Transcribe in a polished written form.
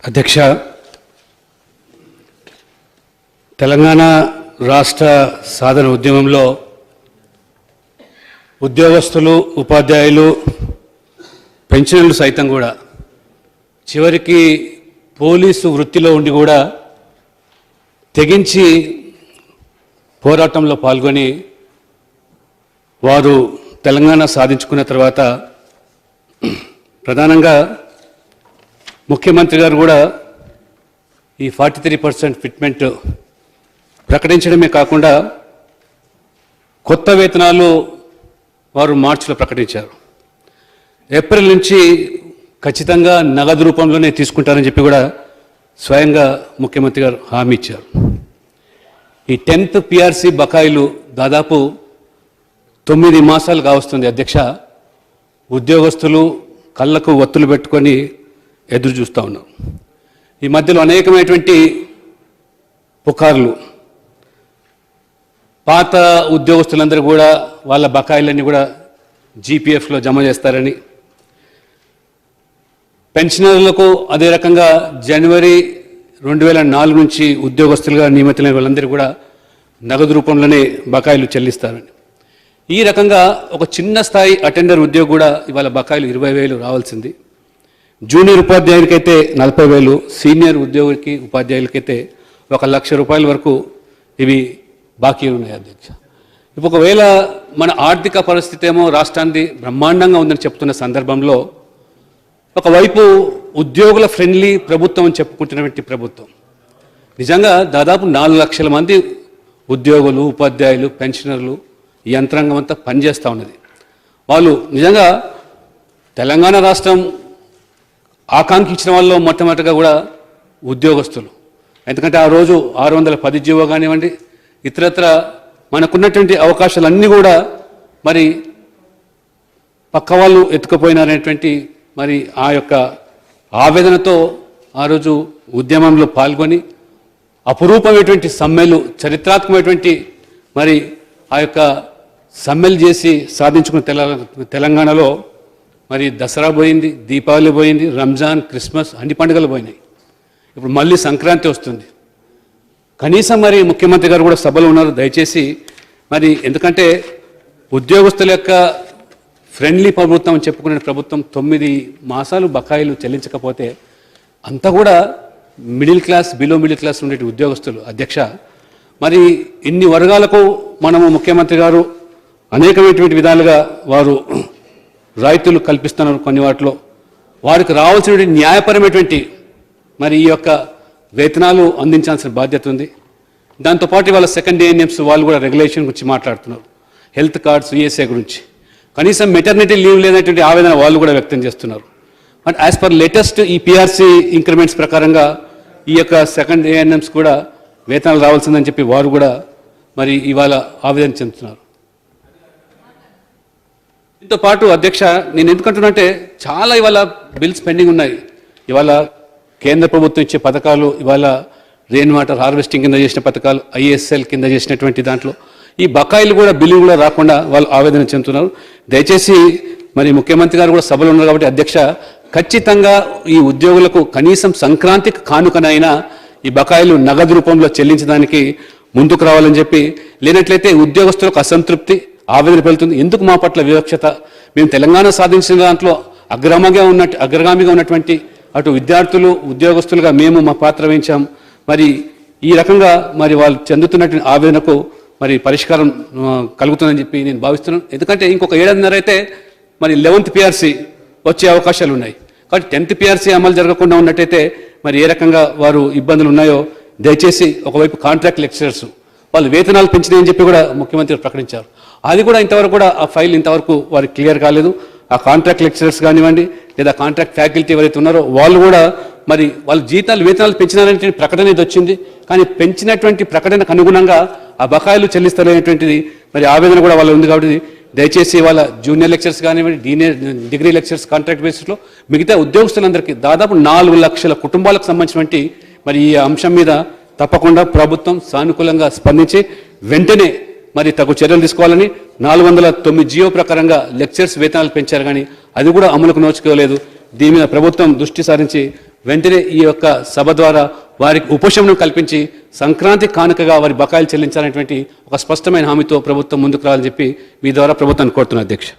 అధ్యక్ష, తెలంగాణ రాష్ట్ర సాధన ఉద్యమంలో ఉద్యోగస్తులు, ఉపాధ్యాయులు, పెన్షనర్లు సైతం కూడా చివరికి పోలీసు వృత్తిలో ఉండి కూడా తెగించి పోరాటంలో పాల్గొని వారు తెలంగాణ సాధించుకున్న తర్వాత ప్రధానంగా ముఖ్యమంత్రి గారు కూడా ఈ 43% ఫిట్మెంట్ ప్రకటించడమే కాకుండా కొత్త వేతనాలు వారు మార్చిలో ప్రకటించారు. ఏప్రిల్ నుంచి ఖచ్చితంగా నగదు రూపంలోనే తీసుకుంటారని చెప్పి కూడా స్వయంగా ముఖ్యమంత్రి గారు హామీ ఇచ్చారు. ఈ 10th PRC బకాయిలు దాదాపు 9 మాసాలు కావస్తుంది అధ్యక్ష. ఉద్యోగస్తులు కళ్ళకు ఒత్తులు పెట్టుకొని ఎదురు చూస్తూ ఉన్నారు. ఈ మధ్యలో అనేకమైనటువంటి పుకార్లు, పాత ఉద్యోగస్తులందరూ కూడా వాళ్ళ బకాయిలన్నీ కూడా GPFలో జమ చేస్తారని, పెన్షనర్లకు అదే రకంగా జనవరి 2004 నుంచి ఉద్యోగస్తులుగా నియమితులైన వాళ్ళందరూ కూడా నగదు రూపంలోనే బకాయిలు చెల్లిస్తారని, ఈ రకంగా ఒక చిన్న స్థాయి అటెండర్ ఉద్యోగి కూడా ఇవాళ బకాయిలు 20,000 రావాల్సింది. జూనియర్ ఉపాధ్యాయులకైతే 40,000, సీనియర్ ఉద్యోగికి ఉపాధ్యాయులకైతే 1,00,000 రూపాయల వరకు ఇవి బాకీలు ఉన్నాయి అధ్యక్ష. ఇప్పుడు ఒకవేళ మన ఆర్థిక పరిస్థితి ఏమో రాష్ట్రానికి బ్రహ్మాండంగా ఉందని చెప్తున్న సందర్భంలో ఒకవైపు ఉద్యోగుల ఫ్రెండ్లీ ప్రభుత్వం అని చెప్పుకుంటున్నటువంటి ప్రభుత్వం నిజంగా దాదాపు 4 లక్షల మంది ఉద్యోగులు, ఉపాధ్యాయులు, పెన్షనర్లు ఈ యంత్రాంగం అంతా పనిచేస్తూ ఉన్నది. వాళ్ళు నిజంగా తెలంగాణ రాష్ట్రం ఆకాంక్షించిన వాళ్ళలో మొట్టమొదటిగా కూడా ఉద్యోగస్తులు. ఎందుకంటే ఆ రోజు 610 జీవో కానివ్వండి, ఇతరత్ర మనకున్నటువంటి అవకాశాలన్నీ కూడా మరి పక్క వాళ్ళు ఎత్తుకుపోయినారనేటువంటి మరి ఆ యొక్క ఆవేదనతో ఆ రోజు ఉద్యమంలో పాల్గొని అపురూపమైనటువంటి సమ్మెలు, చరిత్రాత్మకమైనటువంటి మరి ఆ యొక్క సమ్మెలు చేసి సాధించుకున్న తెలంగాణలో మరి దసరా పోయింది, దీపావళి పోయింది, రంజాన్, క్రిస్మస్ అన్ని పండుగలు పోయినాయి. ఇప్పుడు మళ్ళీ సంక్రాంతి వస్తుంది. కనీసం మరి ముఖ్యమంత్రి గారు కూడా సభలో ఉన్నారు. దయచేసి మరి ఎందుకంటే ఉద్యోగస్తుల యొక్క ఫ్రెండ్లీ ప్రభుత్వం చెప్పుకునే ప్రభుత్వం 9 మాసాలు బకాయిలు చెల్లించకపోతే అంతా కూడా middle class, below middle class ఉండే ఉద్యోగస్తులు అధ్యక్ష. మరి ఇన్ని వర్గాలకు మనము ముఖ్యమంత్రి గారు అనేకమైనటువంటి విధాలుగా వారు రాయితీలు కల్పిస్తున్నారు. కొన్ని వాటిలో వారికి రావాల్సినటువంటి న్యాయపరమైనటువంటి మరి ఈ యొక్క వేతనాలు అందించాల్సిన బాధ్యత ఉంది. దాంతోపాటు వాళ్ళ సెకండ్ ANMs వాళ్ళు కూడా రెగ్యులేషన్ గురించి మాట్లాడుతున్నారు, హెల్త్ కార్డ్స్, ESA గురించి. కనీసం మెటర్నిటీ లీవ్ లేనటువంటి ఆవేదన వాళ్ళు కూడా వ్యక్తం చేస్తున్నారు. అండ్ యాజ్ పర్ లేటెస్ట్ ఈ PRC ఇంక్రిమెంట్స్ ప్రకారంగా ఈ యొక్క సెకండ్ ANMs కూడా వేతనాలు రావాల్సిందని చెప్పి వారు కూడా మరి ఇవాళ ఆవేదన చెందుతున్నారు. దీంతో పాటు అధ్యక్ష, నేను ఎందుకంటున్నానంటే చాలా ఇవాళ బిల్స్ పెండింగ్ ఉన్నాయి. ఇవాళ కేంద్ర ప్రభుత్వం ఇచ్చే పథకాలు, ఇవాళ రెయిన్ వాటర్ హార్వెస్టింగ్ కింద చేసిన పథకాలు, ISL కింద చేసినటువంటి దాంట్లో ఈ బకాయిలు కూడా బిల్లు కూడా రాకుండా వాళ్ళు ఆవేదన చెందుతున్నారు. దయచేసి మరి ముఖ్యమంత్రి గారు కూడా సభలో ఉన్నారు కాబట్టి అధ్యక్ష, ఖచ్చితంగా ఈ ఉద్యోగులకు కనీసం సంక్రాంతికి కానుకనైనా ఈ బకాయిలు నగదు రూపంలో చెల్లించడానికి ముందుకు రావాలని చెప్పి, లేనట్లయితే ఉద్యోగస్తులకు అసంతృప్తి, ఆవేదన పెరుగుతుంది. ఎందుకు మా పట్ల వివక్షత? మేము తెలంగాణ సాధించిన దాంట్లో అగ్రగామిగా ఉన్నటువంటి అటు విద్యార్థులు, ఉద్యోగస్తులుగా మేము మా పాత్ర వహించాం. మరి ఈ రకంగా మరి వాళ్ళు చెందుతున్నటువంటి ఆవేదనకు మరి పరిష్కారం కలుగుతుందని చెప్పి నేను భావిస్తున్నాను. ఎందుకంటే ఇంకొక 7.5 అయితే మరి 11th PRC వచ్చే అవకాశాలు ఉన్నాయి. కాబట్టి 10th PRC అమలు జరగకుండా ఉన్నట్టయితే మరి ఏ రకంగా వారు ఇబ్బందులు ఉన్నాయో దయచేసి ఒకవైపు కాంట్రాక్ట్ లెక్చరర్స్ వాళ్ళు వేతనాలు పెంచినాయని చెప్పి కూడా ముఖ్యమంత్రి ప్రకటించారు. అది కూడా ఇంతవరకు కూడా ఆ ఫైల్ ఇంతవరకు వారికి క్లియర్ కాలేదు. ఆ కాంట్రాక్ట్ లెక్చరర్స్ కానివ్వండి లేదా కాంట్రాక్ట్ ఫ్యాకల్టీ ఎవరైతే ఉన్నారో వాళ్ళు కూడా మరి వాళ్ళ వేతనాలు పెంచినారనే ప్రకటన ఇది వచ్చింది. కానీ పెంచినటువంటి ప్రకటనకు అనుగుణంగా ఆ బకాయిలు చెల్లిస్తారనేటువంటిది మరి ఆవేదన కూడా వాళ్ళు ఉంది. కాబట్టి దయచేసి వాళ్ళ జూనియర్ లెక్చర్స్ కానివ్వండి, డిగ్రీ లెక్చర్స్ కాంట్రాక్ట్ బేసిస్లో మిగతా ఉద్యోగస్తులందరికీ దాదాపు 4 లక్షల కుటుంబాలకు సంబంధించినటువంటి మరి ఈ అంశం మీద తప్పకుండా ప్రభుత్వం సానుకూలంగా స్పందించి వెంటనే మరి తగు చర్యలు తీసుకోవాలని 409 జియో ప్రకారంగా లెక్చర్స్ వేతనాలు పెంచారు, కానీ అది కూడా అమలుకు నోచుకోలేదు. దీని మీద ప్రభుత్వం దృష్టి సారించి వెంటనే ఈ యొక్క సభ ద్వారా వారికి ఉపశమనం కల్పించి సంక్రాంతి కానుకగా వారి బకాయిలు చెల్లించాలనేటువంటి ఒక స్పష్టమైన హామీతో ప్రభుత్వం ముందుకు రావాలని చెప్పి మీ ద్వారా ప్రభుత్వాన్ని కోరుతున్నారు అధ్యక్ష.